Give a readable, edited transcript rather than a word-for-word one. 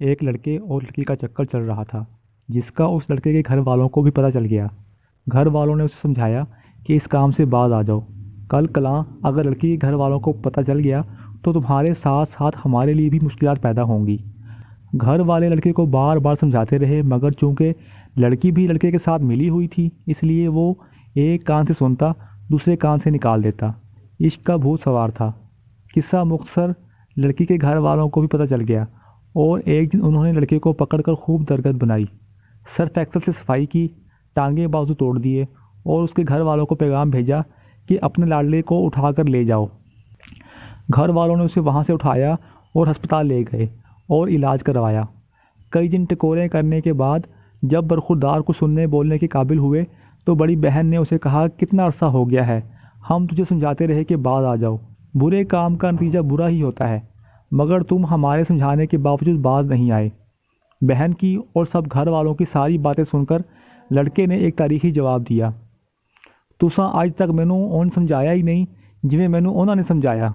एक लड़के और लड़की का चक्कर चल रहा था, जिसका उस लड़के के घर वालों को भी पता चल गया। घर वालों ने उसे समझाया कि इस काम से बाज आ जाओ। कल कलां अगर लड़की के घर वालों को पता चल गया तो तुम्हारे साथ साथ हमारे लिए भी मुश्किलात पैदा होंगी। घर वाले लड़के को बार बार समझाते रहे, मगर चूंकि लड़की भी लड़के के साथ मिली हुई थी, इसलिए वो एक कान से सुनता दूसरे कान से निकाल देता। इश्क का भूत सवार था। किस्सा मुख्तसर, लड़की के घर वालों को भी पता चल गया और एक दिन उन्होंने लड़के को पकड़कर खूब दरगत बनाई, सर्फ एक्सल से सफाई की, टांगे बाजू तोड़ दिए और उसके घर वालों को पैगाम भेजा कि अपने लाडले को उठाकर ले जाओ। घर वालों ने उसे वहाँ से उठाया और अस्पताल ले गए और इलाज करवाया। कई दिन टकोरें करने के बाद जब बरखुरदार को सुनने बोलने के काबिल हुए तो बड़ी बहन ने उसे कहा, कितना अरसा हो गया है, हम तुझे समझाते रहे कि बाज आ जाओ। बुरे काम का नतीजा बुरा ही होता है, मगर तुम हमारे समझाने के बावजूद बाज नहीं आए। बहन की और सब घर वालों की सारी बातें सुनकर लड़के ने एक तारीखी जवाब दिया, तुसा आज तक मैनू उन समझाया ही नहीं जिवें मैनू उन्होंने समझाया।